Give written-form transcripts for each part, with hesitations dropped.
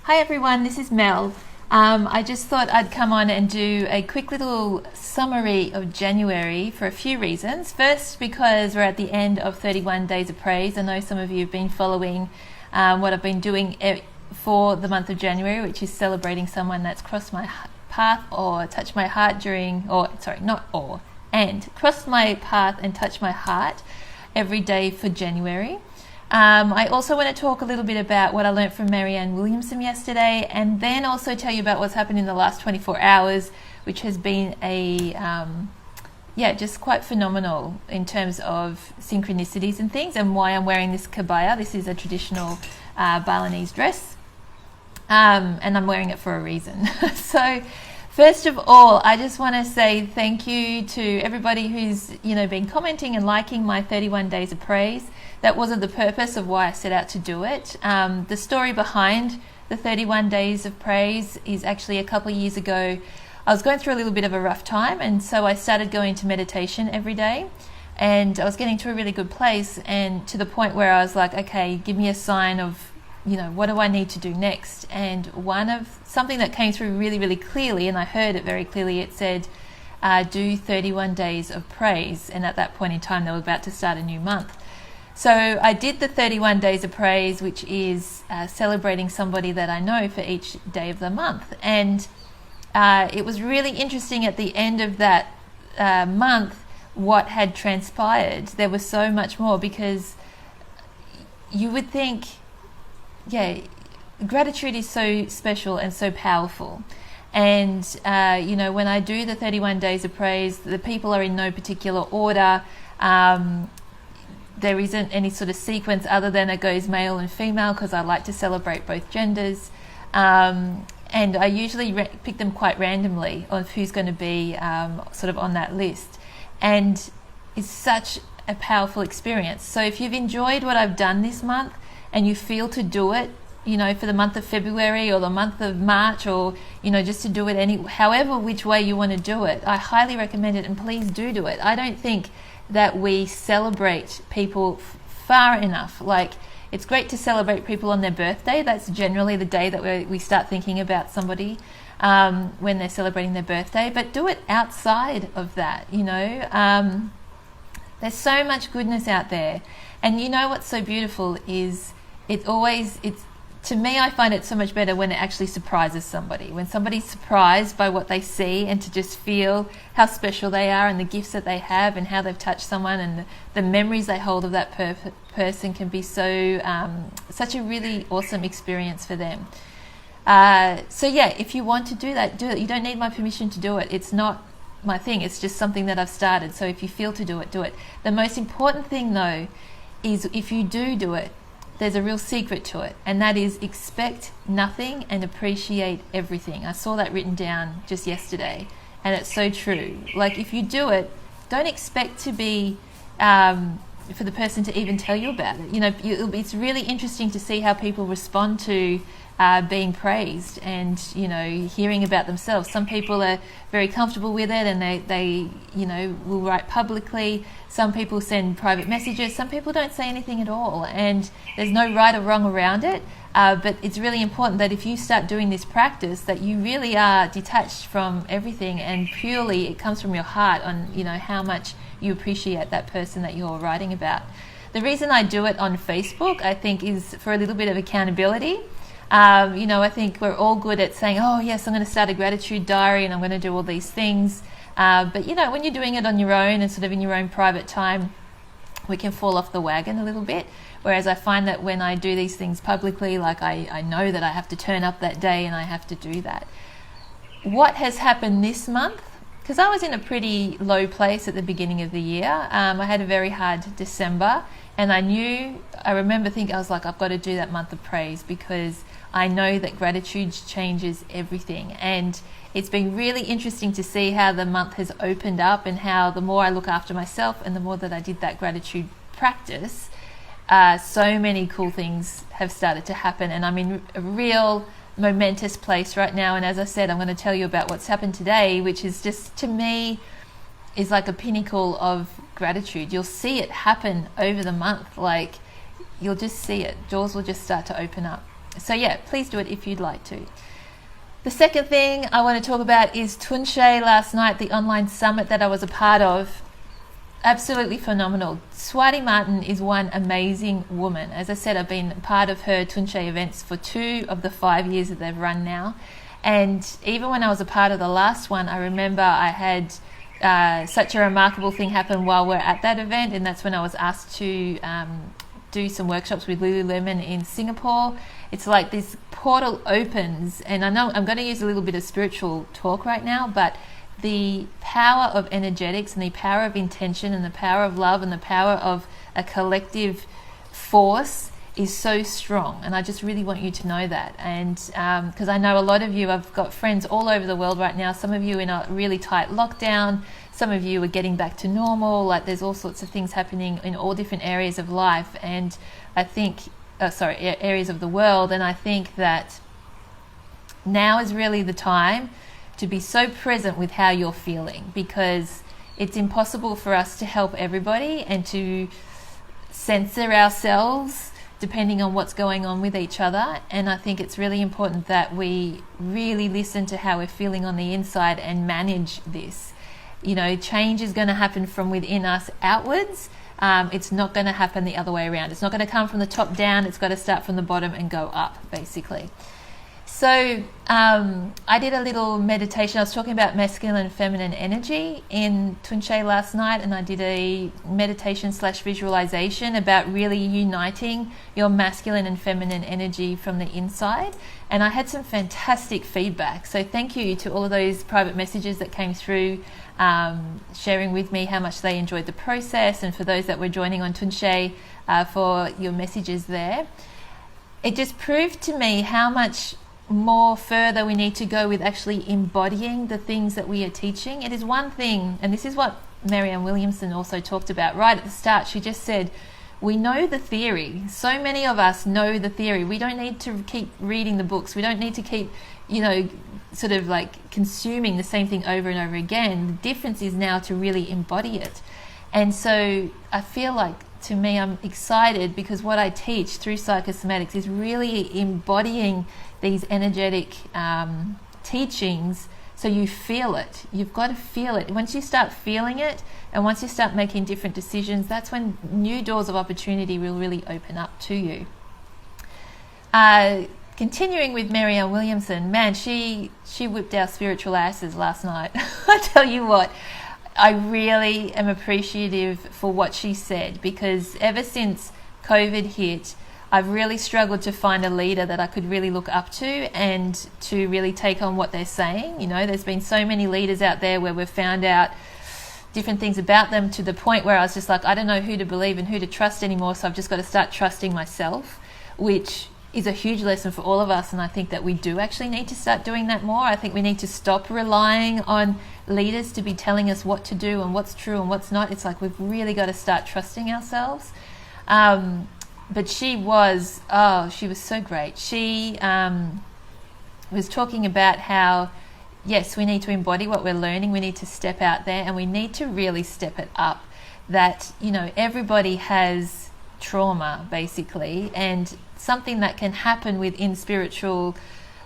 Hi everyone, this is Mel. I just thought I'd come on and do a quick little summary of January for a few reasons. First, because we're at the end of 31 Days of Praise. I know some of you have been following what I've been doing for the month of January, which is celebrating someone that's crossed my path or touched my heart crossed my path and touched my heart every day for January. I also want to talk a little bit about what I learned from Marianne Williamson yesterday, and then also tell you about what's happened in the last 24 hours, which has been just quite phenomenal in terms of synchronicities and things, and why I'm wearing this kabaya. This is a traditional Balinese dress, and I'm wearing it for a reason. So first of all, I just want to say thank you to everybody who's been commenting and liking my 31 Days of Praise. That wasn't the purpose of why I set out to do it. The story behind the 31 Days of Praise is actually a couple of years ago. I was going through a little bit of a rough time, and so I started going to meditation every day, and I was getting to a really good place, and to the point where I was like, okay, give me a sign of what do I need to do next? And something that came through really, really clearly, and I heard it very clearly, it said, do 31 days of praise. And at that point in time, they were about to start a new month. So I did the 31 Days of Praise, which is celebrating somebody that I know for each day of the month. And it was really interesting at the end of that month what had transpired. There was so much more, because you would think, gratitude is so special and so powerful. And, when I do the 31 Days of Praise, the people are in no particular order. There isn't any sort of sequence other than it goes male and female, because I like to celebrate both genders. And I usually pick them quite randomly of who's going to be sort of on that list. And it's such a powerful experience. So if you've enjoyed what I've done this month and you feel to do it, for the month of February or the month of March, or, just to do it however which way you want to do it, I highly recommend it, and please do it. I don't think that we celebrate people far enough. Like, it's great to celebrate people on their birthday. That's generally the day that we start thinking about somebody when they're celebrating their birthday, but do it outside of that. There's so much goodness out there, and what's so beautiful is to me, I find it so much better when it actually surprises somebody. When somebody's surprised by what they see, and to just feel how special they are and the gifts that they have and how they've touched someone, and the memories they hold of that person can be such a really awesome experience for them. If you want to do that, do it. You don't need my permission to do it. It's not my thing. It's just something that I've started. So if you feel to do it, do it. The most important thing, though, is if you do it, there's a real secret to it, and that is expect nothing and appreciate everything. I saw that written down just yesterday, and it's so true. Like, if you do it, don't expect to be for the person to even tell you about it. It's really interesting to see how people respond to being praised and hearing about themselves. Some people are very comfortable with it, and they will write publicly. Some people send private messages. Some people don't say anything at all, and there's no right or wrong around it. But it's really important that if you start doing this practice, that you really are detached from everything, and purely it comes from your heart on how much you appreciate that person that you're writing about. The reason I do it on Facebook, I think, is for a little bit of accountability. I think we're all good at saying, oh yes, I'm going to start a gratitude diary and I'm going to do all these things. But when you're doing it on your own and sort of in your own private time, we can fall off the wagon a little bit. Whereas I find that when I do these things publicly, like I know that I have to turn up that day and I have to do that. What has happened this month? Because I was in a pretty low place at the beginning of the year. I had a very hard December, and I remember thinking, I was like, I've got to do that month of praise, because I know that gratitude changes everything. And it's been really interesting to see how the month has opened up, and how the more I look after myself and the more that I did that gratitude practice, so many cool things have started to happen, and I'm in a real momentous place right now. And as I said, I'm going to tell you about what's happened today, which is just, to me, is like a pinnacle of gratitude. You'll see it happen over the month. Like, you'll just see it. Doors will just start to open up. So yeah, please do it if you'd like to. The second thing I want to talk about is Tunshe last night, the online summit that I was a part of. Absolutely phenomenal. Swati Martin is one amazing woman. As I said, I've been part of her Tunshe events for 2 of the 5 years that they've run now. And even when I was a part of the last one, I remember I had such a remarkable thing happen while we're at that event, and that's when I was asked to do some workshops with Lululemon in Singapore. It's like this portal opens, and I know I'm going to use a little bit of spiritual talk right now, but the power of energetics and the power of intention and the power of love and the power of a collective force is so strong, and I just really want you to know that. And because I know a lot of you, I've got friends all over the world right now, some of you in a really tight lockdown, some of you are getting back to normal, like there's all sorts of things happening in all different areas of life, and I think areas of the world, and I think that now is really the time to be so present with how you're feeling, because it's impossible for us to help everybody and to censor ourselves depending on what's going on with each other. And I think it's really important that we really listen to how we're feeling on the inside and manage this. You know, change is going to happen from within us outwards. It's not going to happen the other way around. It's not going to come from the top down. It's got to start from the bottom and go up, basically. So I did a little meditation. I was talking about masculine and feminine energy in Tunshe last night, and I did a meditation / visualization about really uniting your masculine and feminine energy from the inside. And I had some fantastic feedback. So thank you to all of those private messages that came through, sharing with me how much they enjoyed the process, and for those that were joining on Tunshe, for your messages there. It just proved to me how much more further we need to go with actually embodying the things that we are teaching. It is one thing, and this is what Marianne Williamson also talked about right at the start. She just said, we know the theory. So many of us know the theory. We don't need to keep reading the books. We don't need to keep, sort of like consuming the same thing over and over again. The difference is now to really embody it. And so I feel like, to me, I'm excited because what I teach through psychosomatics is really embodying these energetic teachings, so you feel it. You've got to feel it. Once you start feeling it, and once you start making different decisions, that's when new doors of opportunity will really open up to you. Continuing with Marianne Williamson, man, she whipped our spiritual asses last night. I tell you what, I really am appreciative for what she said, because ever since COVID hit, I've really struggled to find a leader that I could really look up to and to really take on what they're saying. You know, there's been so many leaders out there where we've found out different things about them to the point where I was just like, I don't know who to believe and who to trust anymore, so I've just got to start trusting myself, which is a huge lesson for all of us, and I think that we do actually need to start doing that more. I think we need to stop relying on leaders to be telling us what to do and what's true and what's not. It's like we've really got to start trusting ourselves. But she was so great. She was talking about how, yes, we need to embody what we're learning. We need to step out there, and we need to really step it up. That, everybody has trauma, basically, and something that can happen within spiritual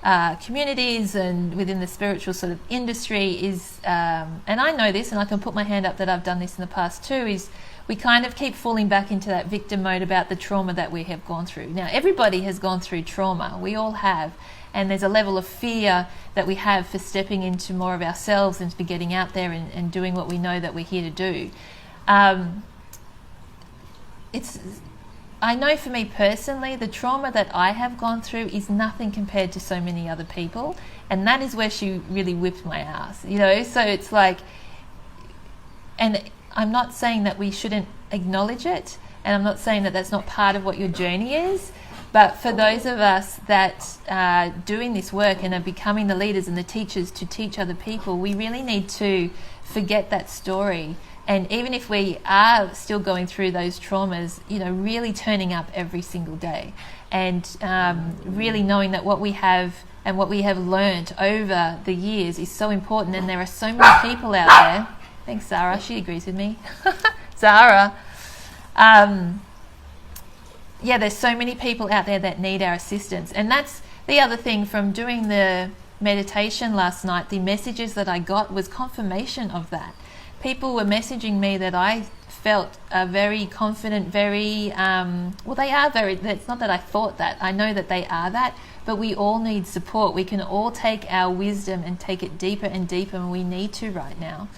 communities and within the spiritual sort of industry is, and I know this, and I can put my hand up that I've done this in the past too, is we kind of keep falling back into that victim mode about the trauma that we have gone through. Now, everybody has gone through trauma. We all have. And there's a level of fear that we have for stepping into more of ourselves and for getting out there and doing what we know that we're here to do. I know for me personally, the trauma that I have gone through is nothing compared to so many other people. And that is where she really whipped my ass, So it's like, and I'm not saying that we shouldn't acknowledge it, and I'm not saying that that's not part of what your journey is, but for those of us that are doing this work and are becoming the leaders and the teachers to teach other people, we really need to forget that story. And even if we are still going through those traumas, really turning up every single day and really knowing that what we have and what we have learned over the years is so important. And there are so many people out there. Thanks, Zara. She agrees with me. Zara. yeah, there's so many people out there that need our assistance. And that's the other thing from doing the meditation last night. The messages that I got was confirmation of that. People were messaging me that I felt very confident, very, well, they are very, it's not that I thought that, I know that they are that, but we all need support. We can all take our wisdom and take it deeper and deeper, and we need to right now.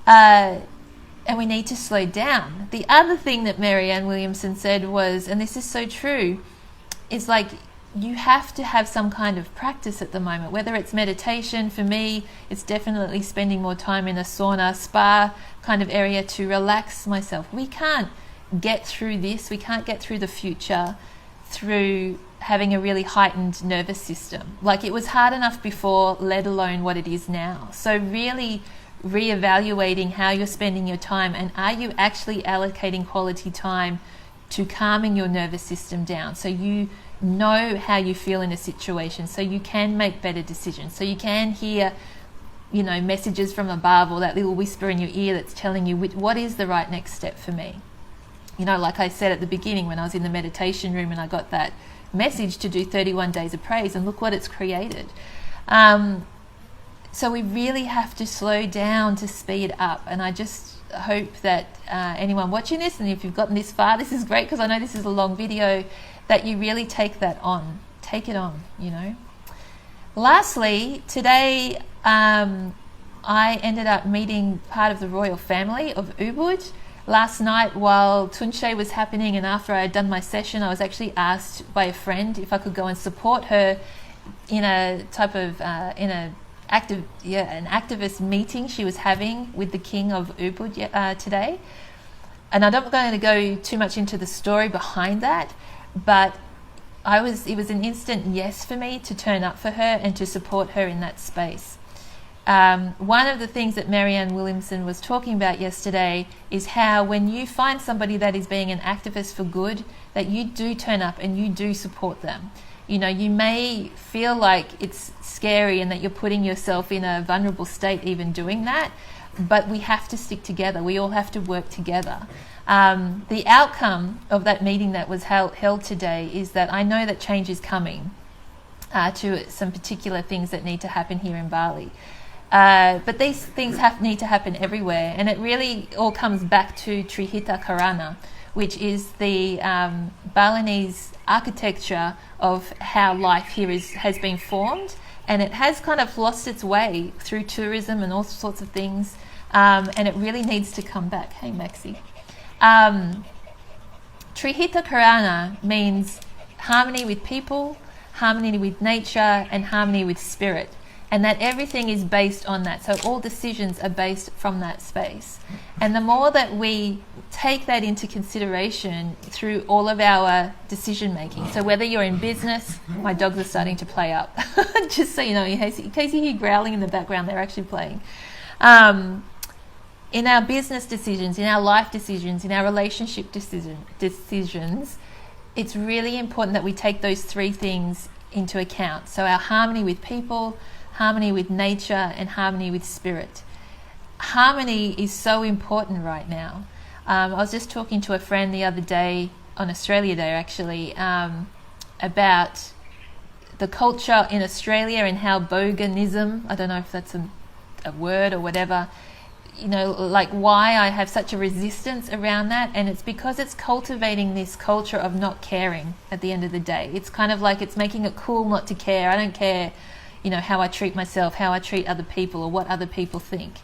And we need to slow down. The other thing that Marianne Williamson said was, and this is so true, is like you have to have some kind of practice at the moment, whether it's meditation. For me, it's definitely spending more time in a sauna, spa kind of area to relax myself. We can't get through this. We can't get through the future through having a really heightened nervous system. Like it was hard enough before, let alone what it is now. So really reevaluating how you're spending your time, and are you actually allocating quality time to calming your nervous system down, so you know how you feel in a situation, so you can make better decisions, so you can hear, you know, messages from above, or that little whisper in your ear that's telling you what is the right next step for me. You know, like I said at the beginning when I was in the meditation room and I got that message to do 31 days of praise, and look what it's created. So we really have to slow down to speed up. And I just hope that anyone watching this, and if you've gotten this far, this is great, because I know this is a long video, that you really take that on. Take it on, you know. Lastly, today I ended up meeting part of the royal family of Ubud. Last night while Tunshe was happening, and after I had done my session, I was actually asked by a friend if I could go and support her in a type of an activist meeting she was having with the king of Ubud today. And I'm not going to go too much into the story behind that, but it was an instant yes for me to turn up for her and to support her in that space. One of the things that Marianne Williamson was talking about yesterday is how when you find somebody that is being an activist for good, that you do turn up and you do support them. You know, you may feel like it's scary and that you're putting yourself in a vulnerable state even doing that, but we have to stick together. We all have to work together. The outcome of that meeting that was held today is that I know that change is coming to some particular things that need to happen here in Bali. But these things need to happen everywhere, and it really all comes back to Trihita Karana, which is the Balinese architecture of how life here has been formed, and it has kind of lost its way through tourism and all sorts of things, and it really needs to come back. Hey, Maxi. Trihita Karana means harmony with people, harmony with nature, and harmony with spirit. And that everything is based on that. So all decisions are based from that space. And the more that we take that into consideration through all of our decision making, so whether you're in business, my dogs are starting to play up, just so you know, in case you hear growling in the background, they're actually playing. In our business decisions, in our life decisions, in our relationship decisions, it's really important that we take those three things into account. So our harmony with people, harmony with nature, and harmony with spirit. Harmony is so important right now. I was just talking to a friend the other day, on Australia Day actually, about the culture in Australia and how boganism, I don't know if that's a word or whatever, you know, like why I have such a resistance around that. And it's because it's cultivating this culture of not caring at the end of the day. It's kind of like it's making it cool not to care. I don't care, you know, how I treat myself, how I treat other people, or what other people think.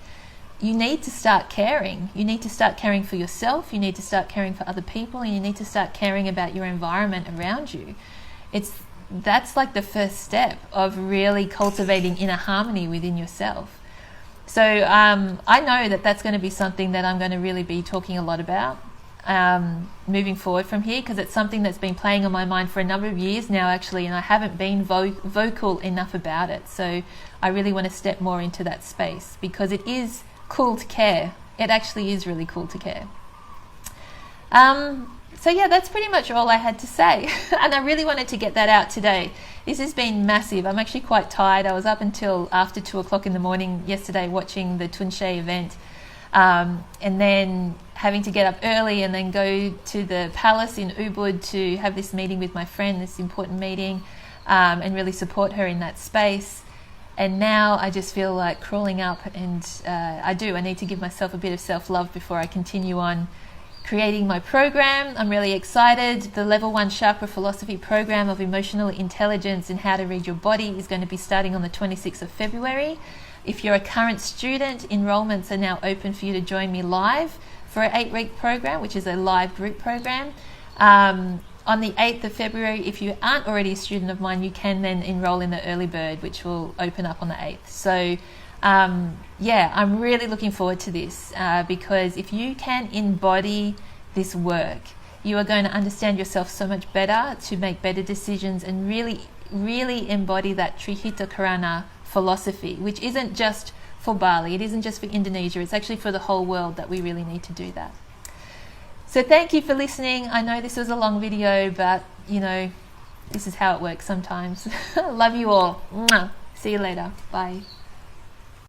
You need to start caring. You need to start caring for yourself. You need to start caring for other people, and you need to start caring about your environment around you. That's like the first step of really cultivating inner harmony within yourself. So I know that that's going to be something that I'm going to really be talking a lot about moving forward from here, because it's something that's been playing on my mind for a number of years now actually, and I haven't been vocal enough about it. So I really want to step more into that space, because it is cool to care. It actually is really cool to care. So yeah, that's pretty much all I had to say. And I really wanted to get that out today. This has been massive. I'm actually quite tired. I was up until after 2 o'clock in the morning yesterday watching the Tunshe event, and then having to get up early and then go to the palace in Ubud to have this meeting with my friend, this important meeting, and really support her in that space. And now I just feel like crawling up, and I need to give myself a bit of self-love before I continue on creating my program. I'm really excited. The Level 1 Chakra Philosophy program of emotional intelligence and how to read your body is going to be starting on the 26th of February. If you're a current student, enrollments are now open for you to join me live for an 8-week program, which is a live group program. On the 8th of February, if you aren't already a student of mine, you can then enroll in the early bird, which will open up on the 8th. So I'm really looking forward to this because if you can embody this work, you are going to understand yourself so much better to make better decisions and really, really embody that Trihita Karana philosophy, which isn't just for Bali, it isn't just for Indonesia, it's actually for the whole world that we really need to do that. So thank you for listening. I know this was a long video, but this is how it works sometimes. Love you all. Mwah. See you later. Bye.